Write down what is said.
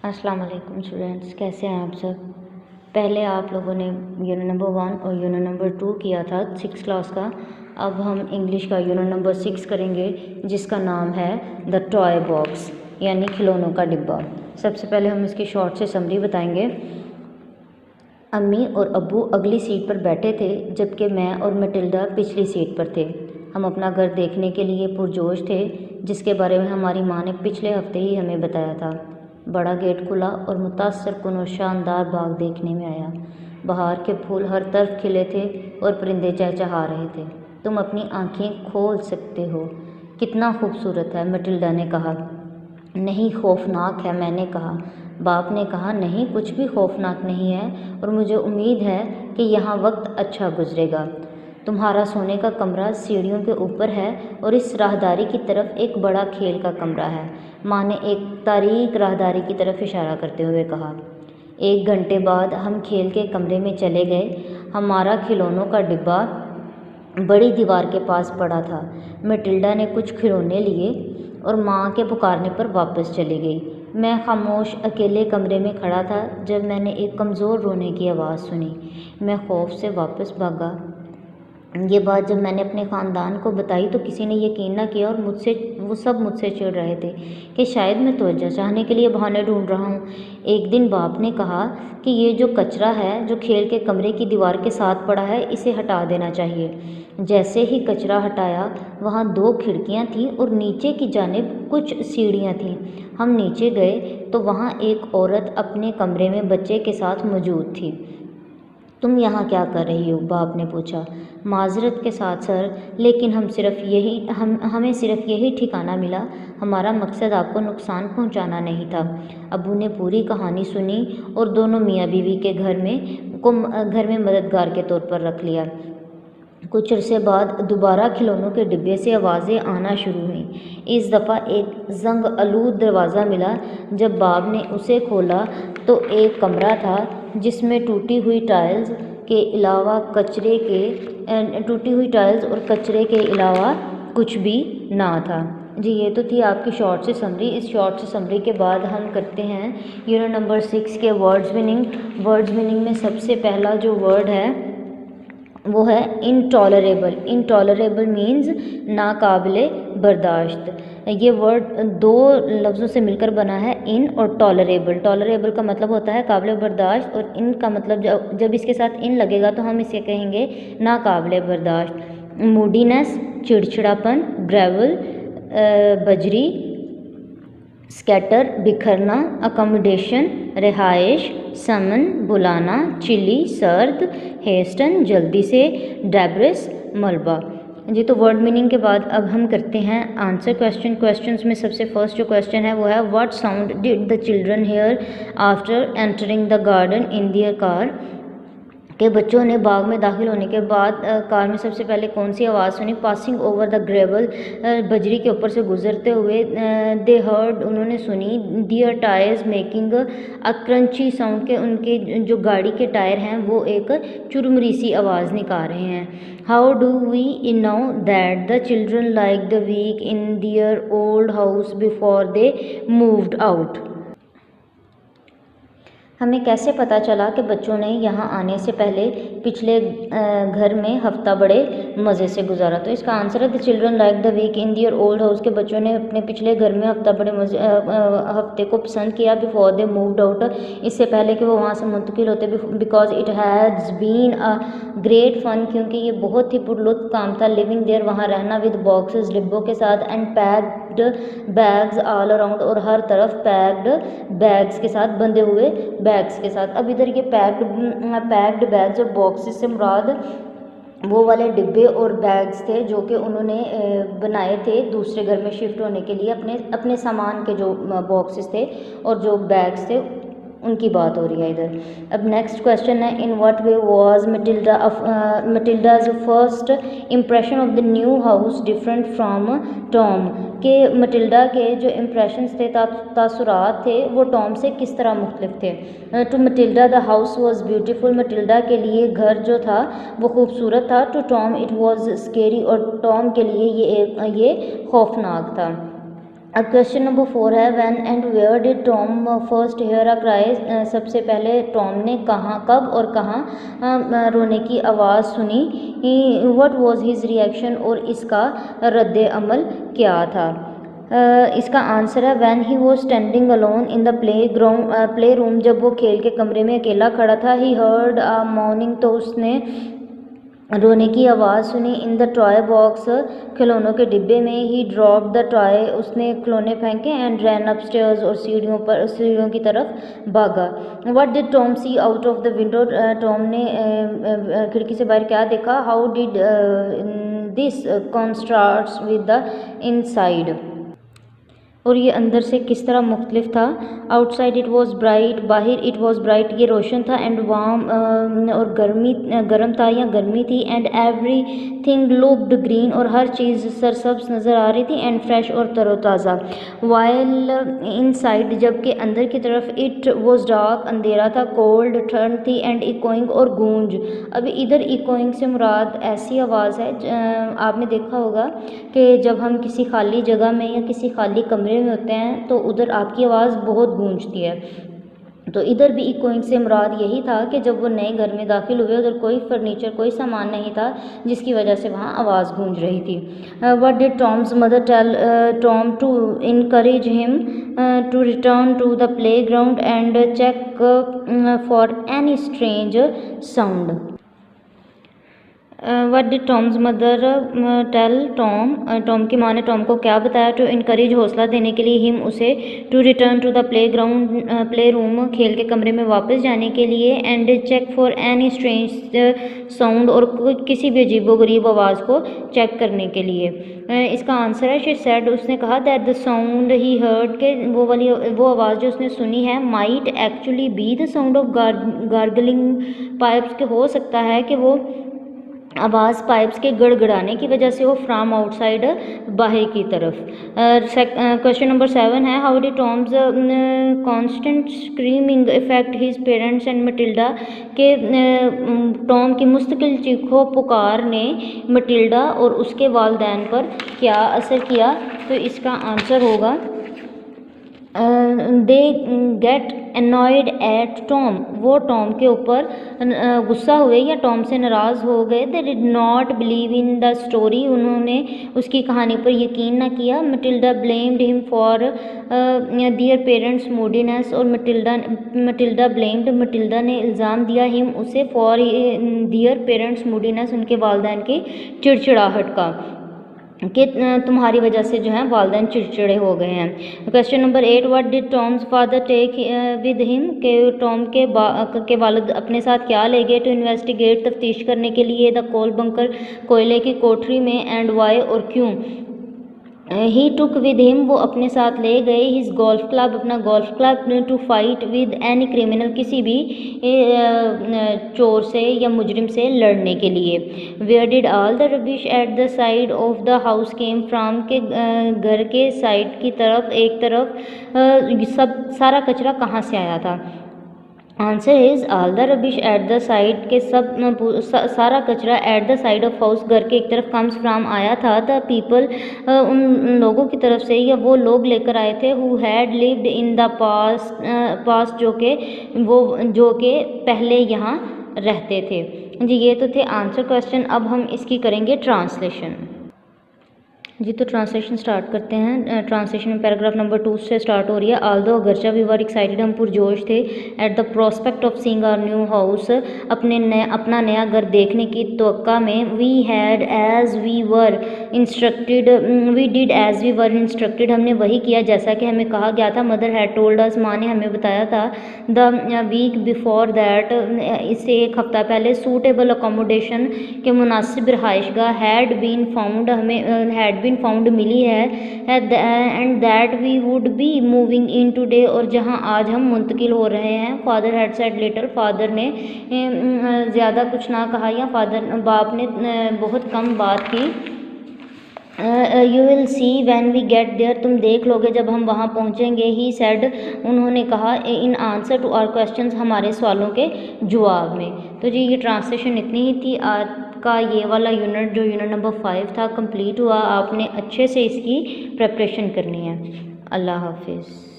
अस्सलाम वालेकुम स्टूडेंट्स, कैसे हैं आप सब। पहले आप लोगों ने यूनिट नंबर 1 और यूनिट नंबर 2 किया था 6 क्लास का। अब हम इंग्लिश का यूनिट नंबर 6 करेंगे, जिसका नाम है द टॉय बॉक्स, यानी खिलौनों का डिब्बा। सबसे पहले हम इसकी शॉर्ट से समरी बताएंगे। अम्मी और अब्बू अगली सीट पर बैठे थे, जबकि मैं और मटिल्डा पिछली सीट पर थे। हम अपना घर देखने के लिए पुरजोश थे, जिसके बारे में हमारी माँ ने पिछले हफ्ते ही हमें बताया था। बड़ा गेट खुला और मुतासर कुन और शानदार बाग देखने में आया। बहार के फूल हर तरफ खिले थे और परिंदे चहचहा रहे थे। तुम अपनी आंखें खोल सकते हो। कितना खूबसूरत है, मटिल्डा ने कहा। नहीं, खौफनाक है, मैंने कहा। बाप ने कहा, नहीं, कुछ भी खौफनाक नहीं है और मुझे उम्मीद है कि यहाँ वक्त अच्छा गुजरेगा। तुम्हारा सोने का कमरा सीढ़ियों के ऊपर है और इस राहदारी की तरफ एक बड़ा खेल का कमरा है, माँ ने एक तारीक राहदारी की तरफ इशारा करते हुए कहा। 1 घंटे बाद हम खेल के कमरे में चले गए। हमारा खिलौनों का डिब्बा बड़ी दीवार के पास पड़ा था। मटिल्डा ने कुछ खिलौने लिए और माँ के पुकारने पर वापस चली गई। मैं खामोश अकेले कमरे में खड़ा था जब मैंने एक कमज़ोर रोने की आवाज़ सुनी। मैं खौफ से वापस भागा। ये बात जब मैंने अपने ख़ानदान को बताई तो किसी ने यकीन न किया और वो सब मुझसे चिढ़ रहे थे कि शायद मैं तवज्जो चाहने के लिए बहाने ढूंढ रहा हूँ। एक दिन बाप ने कहा कि ये जो कचरा है जो खेल के कमरे की दीवार के साथ पड़ा है, इसे हटा देना चाहिए। जैसे ही कचरा हटाया, वहाँ 2 खिड़कियाँ थीं और नीचे की जानिब कुछ सीढ़ियाँ थीं। हम नीचे गए तो वहाँ एक औरत अपने कमरे में बच्चे के साथ मौजूद थी। तुम यहाँ क्या कर रही हो? बाप ने पूछा। माजरत के साथ सर, लेकिन हमें सिर्फ यही ठिकाना मिला। हमारा मकसद आपको नुकसान पहुँचाना नहीं था। अब्बू ने पूरी कहानी सुनी और दोनों मियाँ बीवी के घर में मददगार के तौर पर रख लिया। कुछ अरसे बाद दोबारा खिलौनों के डिब्बे से आवाज़ें आना शुरू हुईं। इस दफ़ा एक जंग आलूद दरवाज़ा मिला। जब बाब ने उसे खोला तो एक कमरा था जिसमें टूटी हुई टाइल्स और कचरे के अलावा कुछ भी ना था। जी, ये तो थी आपकी शॉर्ट से समरी। इस शॉर्ट से समरी के बाद हम करते हैं यूनिट नंबर 6 के वर्ड्स मीनिंग। वर्ड्स मीनिंग में सबसे पहला जो वर्ड है वो है इनटॉलरेबल। इनटॉलरेबल मीन्स नाकाबिले बर्दाश्त। ये वर्ड 2 लफ्ज़ों से मिलकर बना है, इन और टॉलरेबल। टॉलरेबल का मतलब होता है काबिले बर्दाश्त और इन का मतलब जब इसके साथ इन लगेगा तो हम इसे कहेंगे नाकाबिले बर्दाश्त। मूडीनेस चिड़चिड़ापन, ग्रेवल बजरी, स्कैटर बिखरना, अकोमोडेशन रिहाइश, समन बुलाना, चिली सर्द, हेस्टन जल्दी से, डेब्रिस मलबा। जी, तो वर्ड मीनिंग के बाद अब हम करते हैं आंसर क्वेश्चन। क्वेश्चंस में सबसे फर्स्ट जो क्वेश्चन है वो है what sound did the children hear after entering the garden in their car. के बच्चों ने बाग में दाखिल होने के बाद कार में सबसे पहले कौन सी आवाज़ सुनी? पासिंग ओवर द ग्रेवल, बजरी के ऊपर से गुजरते हुए। दे हर्ड, उन्होंने सुनी। Their tyres making a crunchy sound, के उनके जो गाड़ी के टायर हैं वो एक चुरमुरी सी आवाज़ निकाल रहे हैं। How do we know that the children like the week in their old house before they moved out. हमें कैसे पता चला कि बच्चों ने यहाँ आने से पहले पिछले घर में हफ्ता बड़े मज़े से गुजारा? तो इसका आंसर है the children like the week in their old house, के बच्चों ने अपने पिछले घर में हफ्ते को पसंद किया। बिफोर दे मूव्ड आउट, इससे पहले कि वो वहाँ से मुंतकिल होते। Because it has been a great fun, क्योंकि ये बहुत ही पुरलुत्फ काम था। लिविंग देयर, वहाँ रहना। विद बॉक्सेस, डिब्बों के साथ। And packed bags all around, और हर तरफ पैक्ड बैग्स के साथ, बंधे हुए बैग्स के साथ। अब इधर ये पैक्ड बैग्स और बॉक्सेस से मुराद वो वाले डिब्बे और बैग्स थे जो कि उन्होंने बनाए थे दूसरे घर में शिफ्ट होने के लिए। अपने सामान के जो बॉक्सेस थे और जो बैग्स थे उनकी बात हो रही है इधर। अब नेक्स्ट क्वेश्चन है in what way was Matilda's first impression of the new house different from Tom, के मटिल्डा के जो इम्प्रेशंस थे, तासुरात थे, वो टॉम से किस तरह मुख्तलिफ थे? To Matilda the house was beautiful, Matilda के लिए घर जो था वो खूबसूरत था। To Tom it was scary, और टॉम के लिए ये खौफनाक था। अब क्वेश्चन नंबर 4 है when and where did Tom first hear a cry. सबसे पहले टॉम ने कहाँ, कब और कहाँ रोने की आवाज़ सुनी। व्हाट वाज हिज रिएक्शन, और इसका रद्द अमल क्या था। इसका आंसर है when he was standing alone in the play room. जब वो खेल के कमरे में अकेला खड़ा था। ही हर्ड अ मॉर्निंग, तो उसने रोने की आवाज़ सुनी। इन द टॉय बॉक्स, खिलौनों के डिब्बे में। ही ड्रॉप द टॉय, उसने खिलौने फेंके। एंड रैन अपस्टेयर्स, और सीढ़ियों की तरफ भागा। What did Tom see out of the window, Tom ने खिड़की से बाहर क्या देखा। How did this contrasts with the inside, और ये अंदर से किस तरह मुख्तलिफ था। आउटसाइड इट वॉज ब्राइट, बाहर इट वॉज ब्राइट ये रोशन था। एंड वार्म, और गर्म था या गर्मी थी। And every thing looked green, और हर चीज़ सरसब्ज नज़र आ रही थी। एंड फ्रेश, और तरोताज़ा। वाइल इनसाइड, जबकि अंदर की तरफ इट वॉज डार्क अंधेरा था। कोल्ड ठंड थी। एंड इकोइंग, और गूंज। अब इधर इकोइंग से मुराद ऐसी आवाज़ है, आपने देखा होगा कि जब हम किसी खाली जगह में या किसी खाली कमरे में होते हैं तो उधर आपकी आवाज़ बहुत गूंजती है। तो इधर भी इकोइंग से मुराद यही था कि जब वो नए घर में दाखिल हुए, उधर कोई फर्नीचर, कोई सामान नहीं था, जिसकी वजह से वहाँ आवाज़ गूंज रही थी। What did Tom's mother tell Tom to encourage him to return to the playground and check for any strange sound. What did Tom's mother tell Tom, Tom की माँ ने टॉम को क्या बताया। टू इनकरेज, हौसला देने के लिए। हिम, उसे। To return to the playground, playroom, खेल के कमरे में वापस जाने के लिए। And check for any strange sound, और किसी भी अजीबोगरीब आवाज़ को चेक करने के लिए। इसका आंसर है शी सेड, उसने कहा that the sound he heard, के वो आवाज़ जो उसने सुनी है। Might actually be the sound of gargling pipes, के हो सकता है कि वो आवाज़ पाइप्स के गड़गड़ाने की वजह से हो। फ्राम आउटसाइड, बाहर की तरफ। क्वेश्चन नंबर 7 है how did Tom's constant screaming effect his parents and Matilda, के टॉम की मुस्तकिल चीखों पुकार ने मटिल्डा और उसके वालदैन पर क्या असर किया। तो इसका आंसर होगा they get annoyed at Tom, वो टॉम के ऊपर गुस्सा हुए या टॉम से नाराज़ हो गए। They did not believe in the story, उन्होंने उसकी कहानी पर यकीन ना किया। Matilda blamed him for their parents moodiness, और मटिल्डा ब्लेम्ड, मटिल्डा ने इल्ज़ाम दिया हिम, उसे, फॉर दियर पेरेंट्स मूडीनेस, उनके वालदैन की चिड़चिड़ाहट का, कि तुम्हारी वजह से जो है वालदैन चिड़चिड़े हो गए हैं। Question number 8 what did Tom's father take with him, के टॉम के वालिद अपने साथ क्या ले गए। टू इन्वेस्टिगेट, तफ्तीश करने के लिए। द कोल बंकर, कोयले की कोठरी में। एंड वाई, और क्यों। ही टुक विद हिम, वो अपने साथ ले गए। हिज गोल्फ क्लब, अपना golf club. To fight with any criminal, किसी भी चोर से या मुजरिम से लड़ने के लिए। Where did all the rubbish at the side of the house came from, के घर के साइड की तरफ, एक तरफ सब सारा कचरा कहाँ से आया था। Answer is all the rubbish at the side, के सारा कचरा eight the side of house, घर के एक तरफ, कम्स फ्राम आया था। द पीपल, उन लोगों की तरफ से या वो लोग लेकर आए थे। Who had lived in the past, जो के पहले यहाँ रहते थे। जी ये तो थे आंसर क्वेश्चन। अब हम इसकी करेंगे ट्रांसलेशन। जी तो ट्रांसलेशन स्टार्ट करते हैं। ट्रांसलेशन में पैराग्राफ नंबर 2 से स्टार्ट हो रही है। आल्दो अगरचा वी वर एक्साइटेड, हम पुरजोश थे। At the prospect of seeing our new house, अपना नया घर देखने की तवक्का में। We had as we were instructed, we did as we were instructed, हमने वही किया जैसा कि हमें कहा गया था। मदर हैड टोल्ड अस, माँ ने हमें बताया था। द वीक बिफोर दैट, इससे एक हफ्ता पहले। सूटेबल अकोमोडेशन, के मुनासिब रहाइशगाह। हैड बीन फाउंड, हमें हैड बीन फाउंड मिली है। And that we would be moving in today, और जहां आज हम मुंतकिल हो रहे हैं। Father had said later, father ने ज़्यादा कुछ ना कहा, या बाप ने बहुत कम बात की। You will see when we get there, तुम देख लोगे जब हम वहाँ पहुँचेंगे। ही सेड, उन्होंने कहा। In answer to our questions, हमारे सवालों के जवाब में। तो जी ये ट्रांसलेशन इतनी ही थी। आज का ये वाला यूनिट जो यूनिट नंबर 5 था कंप्लीट हुआ। आपने अच्छे से इसकी प्रिपरेशन करनी है। अल्लाह हाफिज़।